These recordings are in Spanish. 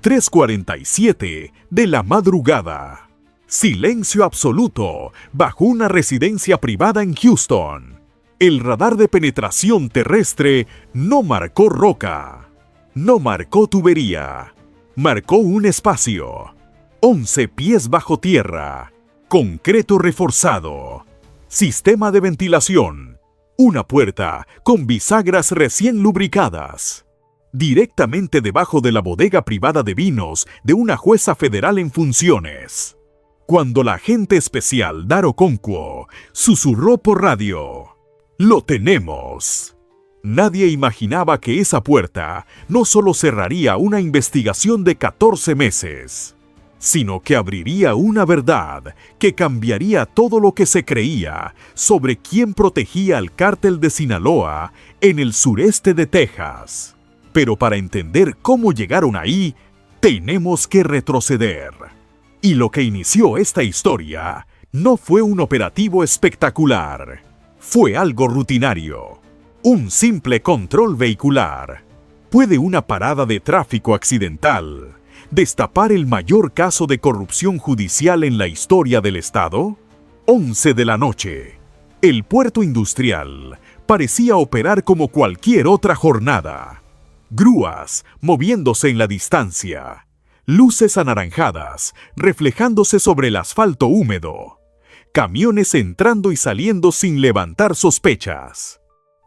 3:47 de la madrugada. Silencio absoluto bajo una residencia privada en Houston. El radar de penetración terrestre no marcó roca, no marcó tubería, marcó un espacio. 11 pies bajo tierra, concreto reforzado, sistema de ventilación, una puerta con bisagras recién lubricadas. Directamente debajo de la bodega privada de vinos de una jueza federal en funciones. Cuando la agente especial Daro Conquo susurró por radio: ¡Lo tenemos! Nadie imaginaba que esa puerta no solo cerraría una investigación de 14 meses, sino que abriría una verdad que cambiaría todo lo que se creía sobre quién protegía al cártel de Sinaloa en el sureste de Texas. Pero para entender cómo llegaron ahí, tenemos que retroceder. Y lo que inició esta historia no fue un operativo espectacular. Fue algo rutinario. Un simple control vehicular. ¿Puede una parada de tráfico accidental destapar el mayor caso de corrupción judicial en la historia del estado? 11 de la noche. El puerto industrial parecía operar como cualquier otra jornada. Grúas moviéndose en la distancia. Luces anaranjadas reflejándose sobre el asfalto húmedo. Camiones entrando y saliendo sin levantar sospechas.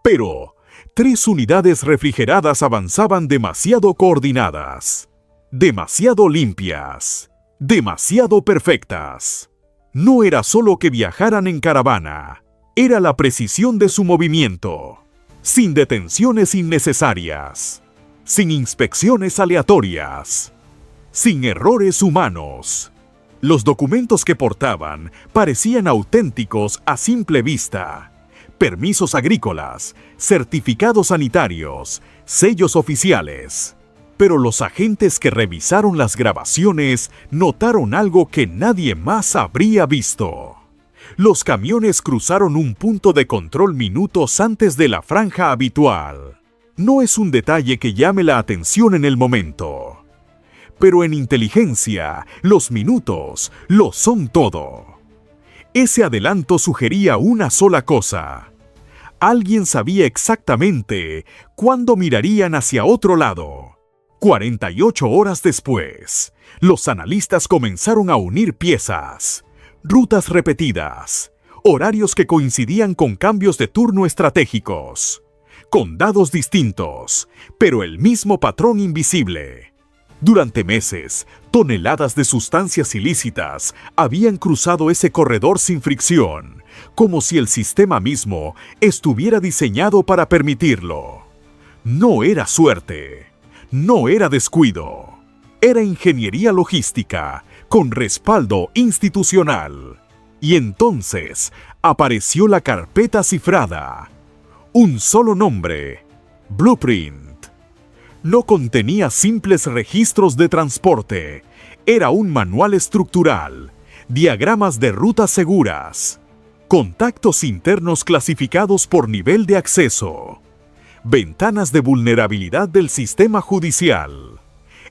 Pero 3 unidades refrigeradas avanzaban demasiado coordinadas, demasiado limpias, demasiado perfectas. No era solo que viajaran en caravana, era la precisión de su movimiento, sin detenciones innecesarias, sin inspecciones aleatorias, sin errores humanos. Los documentos que portaban parecían auténticos a simple vista. Permisos agrícolas, certificados sanitarios, sellos oficiales. Pero los agentes que revisaron las grabaciones notaron algo que nadie más habría visto. Los camiones cruzaron un punto de control minutos antes de la franja habitual. No es un detalle que llame la atención en el momento. Pero en inteligencia, los minutos lo son todo. Ese adelanto sugería una sola cosa. Alguien sabía exactamente cuándo mirarían hacia otro lado. 48 horas después, los analistas comenzaron a unir piezas, rutas repetidas, horarios que coincidían con cambios de turno estratégicos, condados distintos, pero el mismo patrón invisible. Durante meses, toneladas de sustancias ilícitas habían cruzado ese corredor sin fricción, como si el sistema mismo estuviera diseñado para permitirlo. No era suerte, no era descuido, era ingeniería logística con respaldo institucional. Y entonces apareció la carpeta cifrada. Un solo nombre: Blueprint. No contenía simples registros de transporte, era un manual estructural, diagramas de rutas seguras, contactos internos clasificados por nivel de acceso, ventanas de vulnerabilidad del sistema judicial.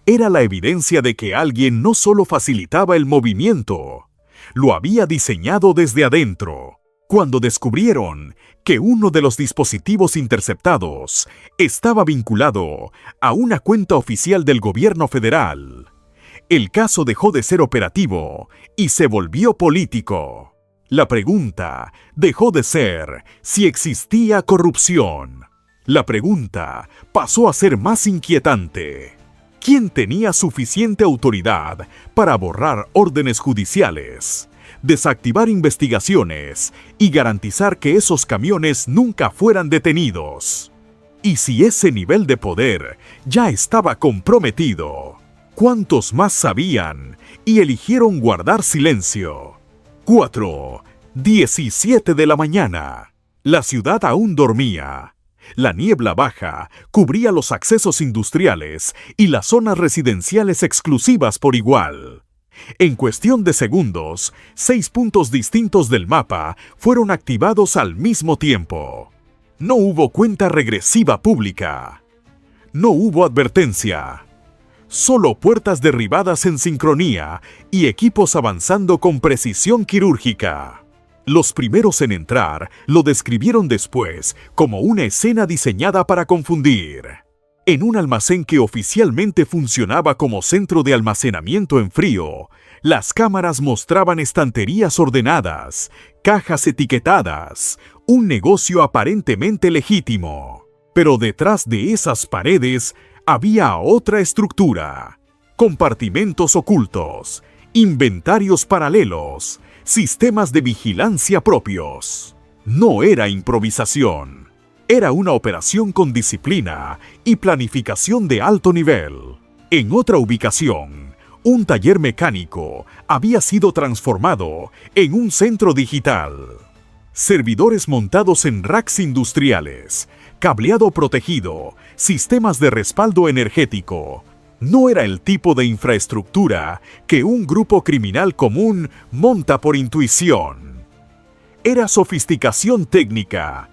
Era la evidencia de que alguien no solo facilitaba el movimiento, lo había diseñado desde adentro. Cuando descubrieron que uno de los dispositivos interceptados estaba vinculado a una cuenta oficial del gobierno federal, el caso dejó de ser operativo y se volvió político. La pregunta dejó de ser si existía corrupción. La pregunta pasó a ser más inquietante. ¿Quién tenía suficiente autoridad para borrar órdenes judiciales, desactivar investigaciones y garantizar que esos camiones nunca fueran detenidos? Y si ese nivel de poder ya estaba comprometido, ¿cuántos más sabían y eligieron guardar silencio? 4:17 de la mañana. La ciudad aún dormía. La niebla baja cubría los accesos industriales y las zonas residenciales exclusivas por igual. En cuestión de segundos, 6 puntos distintos del mapa fueron activados al mismo tiempo. No hubo cuenta regresiva pública. No hubo advertencia. solo puertas derribadas en sincronía y equipos avanzando con precisión quirúrgica. Los primeros en entrar lo describieron después como una escena diseñada para confundir. En un almacén que oficialmente funcionaba como centro de almacenamiento en frío, las cámaras mostraban estanterías ordenadas, cajas etiquetadas, un negocio aparentemente legítimo. Pero detrás de esas paredes había otra estructura: compartimentos ocultos, inventarios paralelos, sistemas de vigilancia propios. No era improvisación. Era una operación con disciplina y planificación de alto nivel. En otra ubicación, un taller mecánico había sido transformado en un centro digital. Servidores montados en racks industriales, cableado protegido, sistemas de respaldo energético. No era el tipo de infraestructura que un grupo criminal común monta por intuición. Era sofisticación técnica.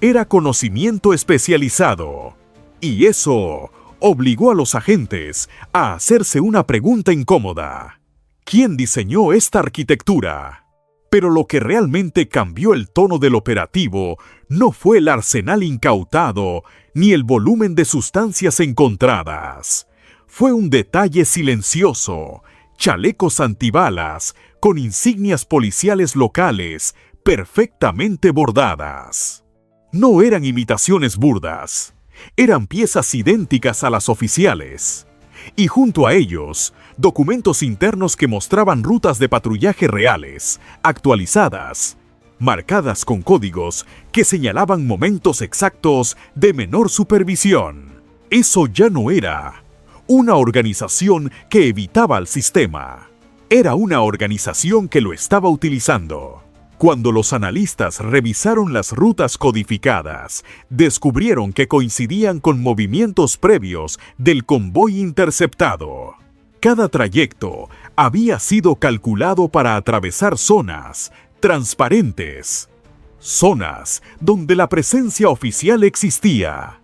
Era conocimiento especializado. Y eso obligó a los agentes a hacerse una pregunta incómoda: ¿quién diseñó esta arquitectura? Pero lo que realmente cambió el tono del operativo no fue el arsenal incautado ni el volumen de sustancias encontradas. Fue un detalle silencioso: chalecos antibalas con insignias policiales locales perfectamente bordadas. No eran imitaciones burdas, eran piezas idénticas a las oficiales. Y junto a ellos, documentos internos que mostraban rutas de patrullaje reales, actualizadas, marcadas con códigos que señalaban momentos exactos de menor supervisión. Eso ya no era una organización que evitaba al sistema. Era una organización que lo estaba utilizando. Cuando los analistas revisaron las rutas codificadas, descubrieron que coincidían con movimientos previos del convoy interceptado. Cada trayecto había sido calculado para atravesar zonas transparentes, zonas donde la presencia oficial existía,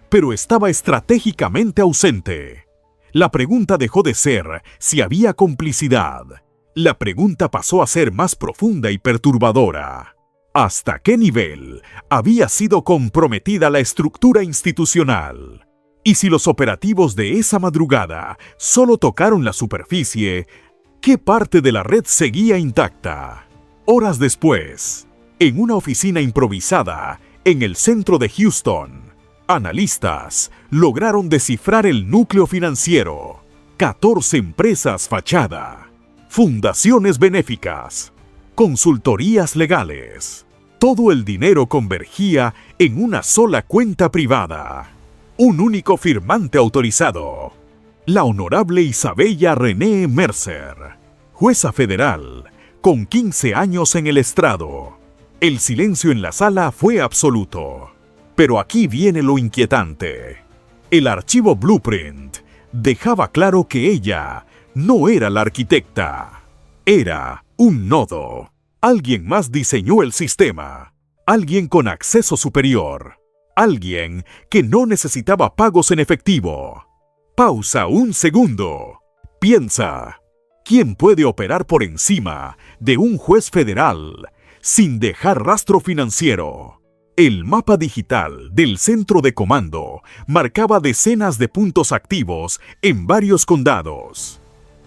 pero estaba estratégicamente ausente. La pregunta dejó de ser si había complicidad. La pregunta pasó a ser más profunda y perturbadora. ¿Hasta qué nivel había sido comprometida la estructura institucional? Y si los operativos de esa madrugada solo tocaron la superficie, ¿qué parte de la red seguía intacta? Horas después, en una oficina improvisada en el centro de Houston, analistas lograron descifrar el núcleo financiero: 14 empresas fachada, fundaciones benéficas, consultorías legales. Todo el dinero convergía en una sola cuenta privada. Un único firmante autorizado: la honorable Isabella René Mercer, jueza federal, con 15 años en el estrado. El silencio en la sala fue absoluto. Pero aquí viene lo inquietante. El archivo Blueprint dejaba claro que ella no era la arquitecta. Era un nodo. Alguien más diseñó el sistema. Alguien con acceso superior. Alguien que no necesitaba pagos en efectivo. Pausa un segundo. Piensa. ¿Quién puede operar por encima de un juez federal sin dejar rastro financiero? El mapa digital del centro de comando marcaba decenas de puntos activos en varios condados.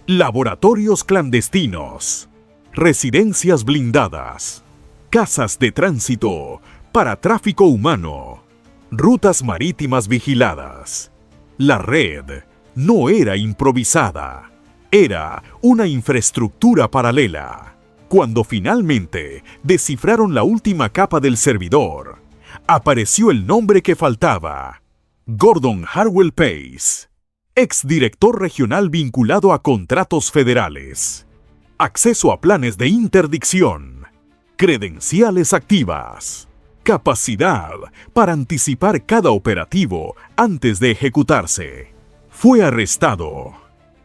Laboratorios clandestinos, residencias blindadas, casas de tránsito para tráfico humano, rutas marítimas vigiladas. La red no era improvisada, era una infraestructura paralela. Cuando finalmente descifraron la última capa del servidor, apareció el nombre que faltaba: Gordon Harwell Pace, exdirector regional vinculado a contratos federales, acceso a planes de interdicción, credenciales activas, capacidad para anticipar cada operativo antes de ejecutarse. Fue arrestado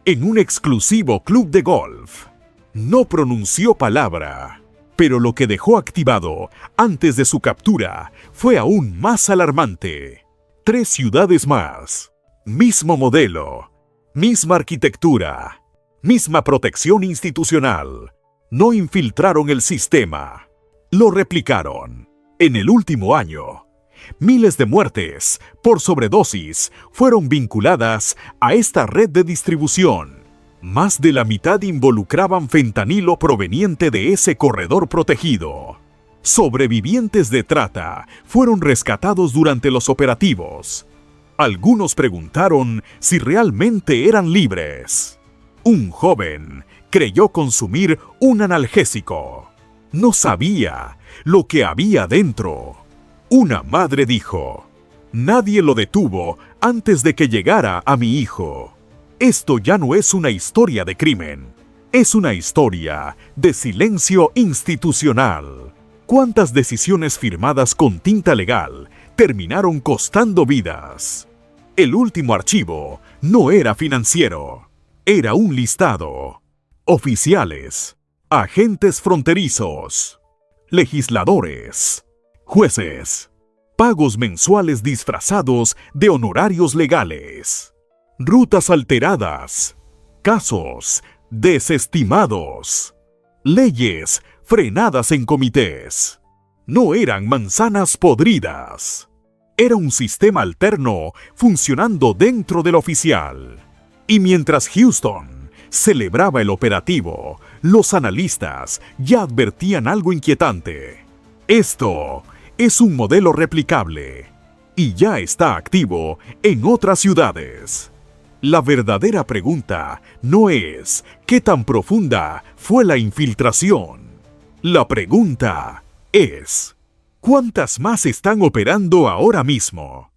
en un exclusivo club de golf. No pronunció palabra, pero lo que dejó activado antes de su captura fue aún más alarmante. 3 ciudades más, mismo modelo, Misma arquitectura, misma protección institucional. No infiltraron el sistema, lo replicaron. En el último año, miles de muertes por sobredosis fueron vinculadas a esta red de distribución. Más de la mitad involucraban fentanilo proveniente de ese corredor protegido. Sobrevivientes de trata fueron rescatados durante los operativos. Algunos preguntaron si realmente eran libres. Un joven creyó consumir un analgésico. No sabía lo que había dentro. Una madre dijo: nadie lo detuvo antes de que llegara a mi hijo. Esto ya no es una historia de crimen, es una historia de silencio institucional. ¿Cuántas decisiones firmadas con tinta legal terminaron costando vidas? El último archivo no era financiero, era un listado. Oficiales, agentes fronterizos, legisladores, jueces, pagos mensuales disfrazados de honorarios legales, rutas alteradas, casos desestimados, leyes frenadas en comités. No eran manzanas podridas. Era un sistema alterno funcionando dentro del oficial. Y mientras Houston celebraba el operativo, los analistas ya advertían algo inquietante. Esto es un modelo replicable y ya está activo en otras ciudades. La verdadera pregunta no es ¿qué tan profunda fue la infiltración? La pregunta es ¿cuántas más están operando ahora mismo?